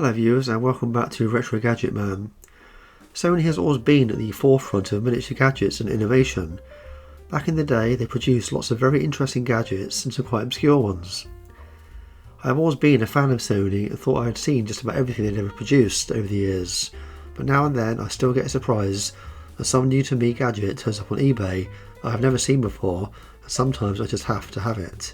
Hello viewers and welcome back to Retro Gadget Man. Sony has always been at the forefront of miniature gadgets and innovation. Back in the day they produced lots of very interesting gadgets and some quite obscure ones. I have always been a fan of Sony and thought I had seen just about everything they'd ever produced over the years, but now and then I still get a surprise that some new to me gadget turns up on eBay I have never seen before, and sometimes I just have to have it.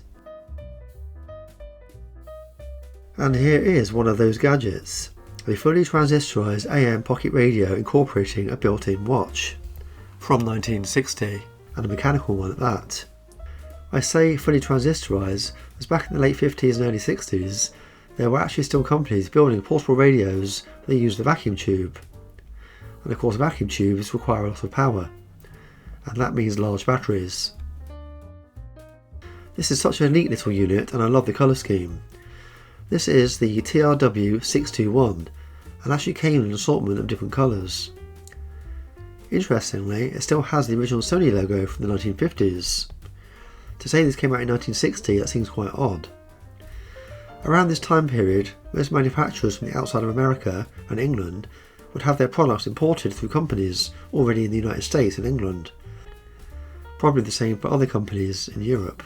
And here is one of those gadgets, a fully transistorised AM pocket radio incorporating a built-in watch, from 1960, and a mechanical one at that. I say fully transistorised as back in the late 50s and early 60s there were actually still companies building portable radios that used a vacuum tube. And of course vacuum tubes require a lot of power, and that means large batteries. This is such a neat little unit and I love the colour scheme. This is the TRW621 and actually came in an assortment of different colours. Interestingly, it still has the original Sony logo from the 1950s. To say this came out in 1960, that seems quite odd. Around this time period, most manufacturers from the outside of America and England would have their products imported through companies already in the United States and England. Probably the same for other companies in Europe.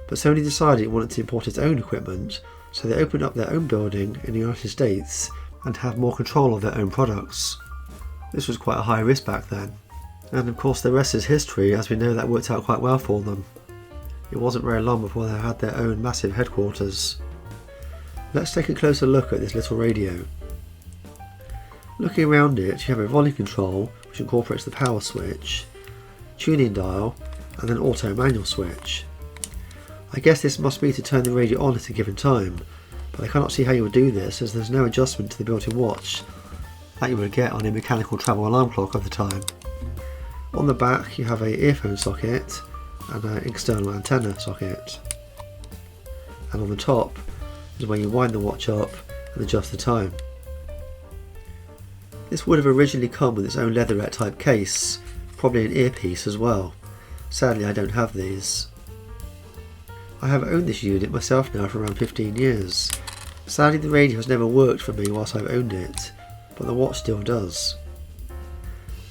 But Sony decided it wanted to import its own equipment, so they opened up their own building in the United States and have more control of their own products. This was quite a high risk back then, and of course the rest is history, as we know that worked out quite well for them. It wasn't very long before they had their own massive headquarters. Let's take a closer look at this little radio. Looking around it, you have a volume control which incorporates the power switch, tuning dial and an auto manual switch. I guess this must be to turn the radio on at a given time, but I cannot see how you would do this as there's no adjustment to the built-in watch that you would get on a mechanical travel alarm clock of the time. On the back you have an earphone socket and an external antenna socket, and on the top is where you wind the watch up and adjust the time. This would have originally come with its own leatherette type case, probably an earpiece as well. Sadly I don't have these. I have owned this unit myself now for around 15 years. Sadly the radio has never worked for me whilst I've owned it, but the watch still does.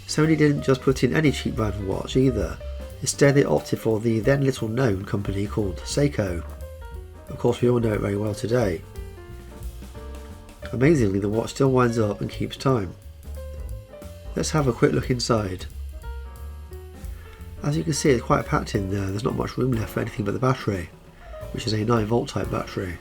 Sony didn't just put in any cheap brand of watch either, instead they opted for the then little known company called Seiko. Of course we all know it very well today. Amazingly the watch still winds up and keeps time. Let's have a quick look inside. As you can see it's quite packed in there, there's not much room left for anything but the battery, which is a 9V type battery.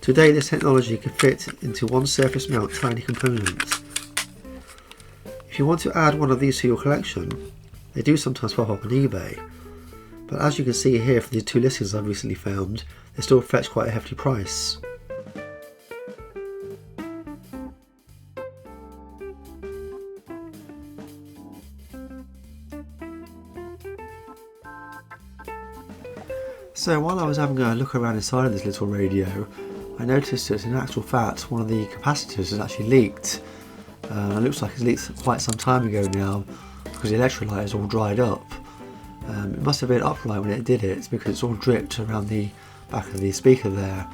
Today this technology can fit into one surface mount tiny component. If you want to add one of these to your collection, they do sometimes pop up on eBay, but as you can see here for the two listings I've recently found, they still fetch quite a hefty price. So while I was having a look around inside of this little radio, I noticed that in actual fact one of the capacitors has actually leaked. It looks like it's leaked quite some time ago now because the electrolyte is all dried up. It must have been upright when it did it because it's all dripped around the back of the speaker there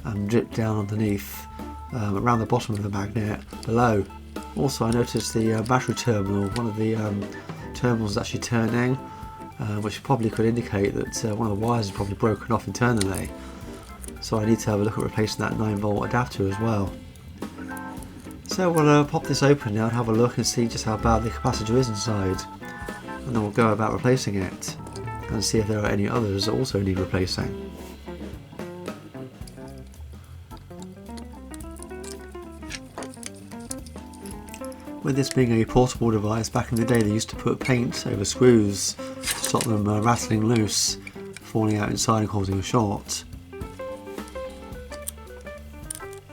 and dripped down underneath around the bottom of the magnet below. Also I noticed the battery terminal, one of the terminals is actually turning, which probably could indicate that one of the wires is probably broken off internally. So I need to have a look at replacing that 9V adapter as well. So we'll pop this open now and have a look and see just how bad the capacitor is inside, and then we'll go about replacing it and see if there are any others that also need replacing. With this being a portable device, back in the day they used to put paint over screws to stop them rattling loose, falling out inside and causing a short.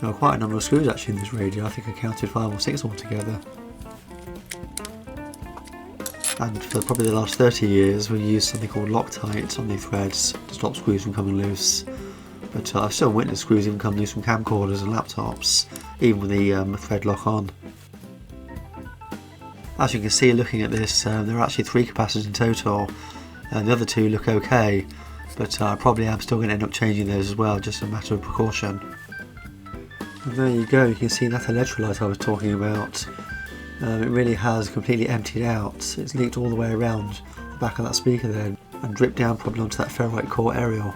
There are quite a number of screws actually in this radio, I think I counted 5 or 6 altogether. And for probably the last 30 years we used something called Loctite on the threads to stop screws from coming loose. But I've still witnessed screws even come loose from camcorders and laptops, even with the thread lock on. As you can see looking at this, there are actually 3 capacitors in total, and the other 2 look okay. but I probably am still going to end up changing those as well, just a matter of precaution. And there you go, you can see that electrolyte I was talking about. It really has completely emptied out. It's leaked all the way around the back of that speaker there and dripped down probably onto that ferrite core aerial.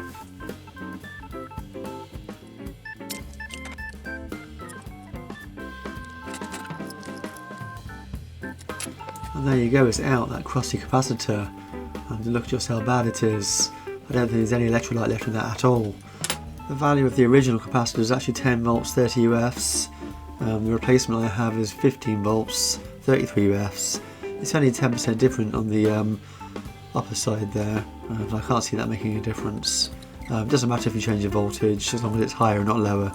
And there you go, it's out, that crusty capacitor. And look just how bad it is. I don't think there's any electrolyte left in that at all. The value of the original capacitor is actually 10 volts 30 UFs. The replacement I have is 15 volts 33 UFs. It's only 10% different on the upper side there. I can't see that making a difference. It doesn't matter if you change the voltage as long as it's higher and not lower.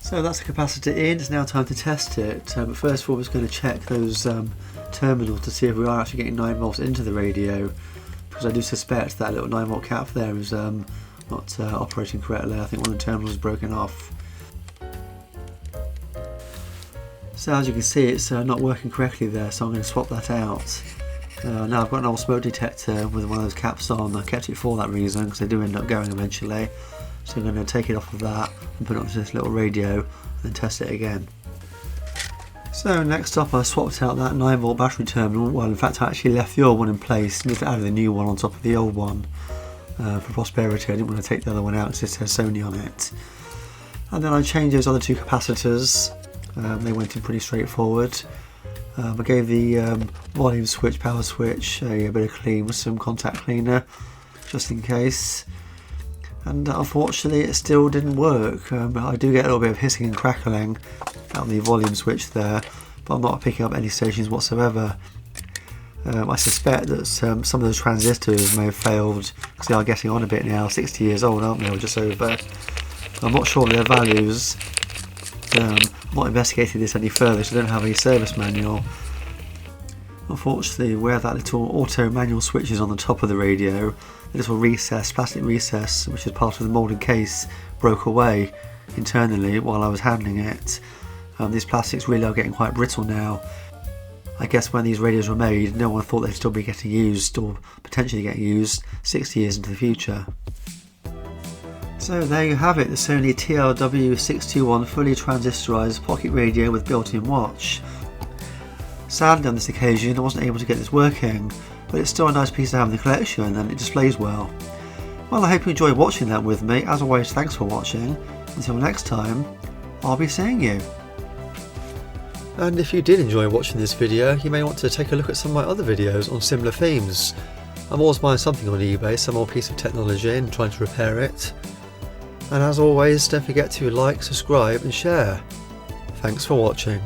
So that's the capacitor in, it's now time to test it. But first of all, we're just going to check those terminals to see if we are actually getting 9 volts into the radio, because I do suspect that little 9 volt cap there is not operating correctly. I think one of the terminals is broken off. So as you can see, it's not working correctly there, so I'm going to swap that out. Now I've got an old smoke detector with one of those caps on. I kept it for that reason, because they do end up going eventually. So I'm going to take it off of that and put it onto this little radio and then test it again. So next up, I swapped out that 9 volt battery terminal. Well, in fact I actually left the old one in place and just added the new one on top of the old one for prosperity. I didn't want to take the other one out because it says Sony on it. And then I changed those other two capacitors. They went in pretty straightforward. I gave the volume switch, power switch a bit of clean with some contact cleaner just in case. And unfortunately it still didn't work. I do get a little bit of hissing and crackling out the volume switch there, but I'm not picking up any stations whatsoever. I suspect that some of those transistors may have failed because they are getting on a bit now, 60 years old aren't they, or just over. I'm not sure of their values. I've not investigated this any further, so I don't have any service manual. Unfortunately, where that little auto manual switch is on the top of the radio, the little recess, plastic recess, which is part of the moulded case, broke away internally while I was handling it. These plastics really are getting quite brittle now. I guess when these radios were made, no one thought they'd still be getting used, or potentially getting used, 60 years into the future. So there you have it, the Sony TRW621 fully transistorised pocket radio with built-in watch. Sadly on this occasion I wasn't able to get this working, but it's still a nice piece to have in the collection and it displays well. Well, I hope you enjoyed watching that with me. As always, thanks for watching. Until next time, I'll be seeing you. And if you did enjoy watching this video, you may want to take a look at some of my other videos on similar themes. I'm always buying something on eBay, some old piece of technology, and trying to repair it. And as always, don't forget to like, subscribe and share. Thanks for watching.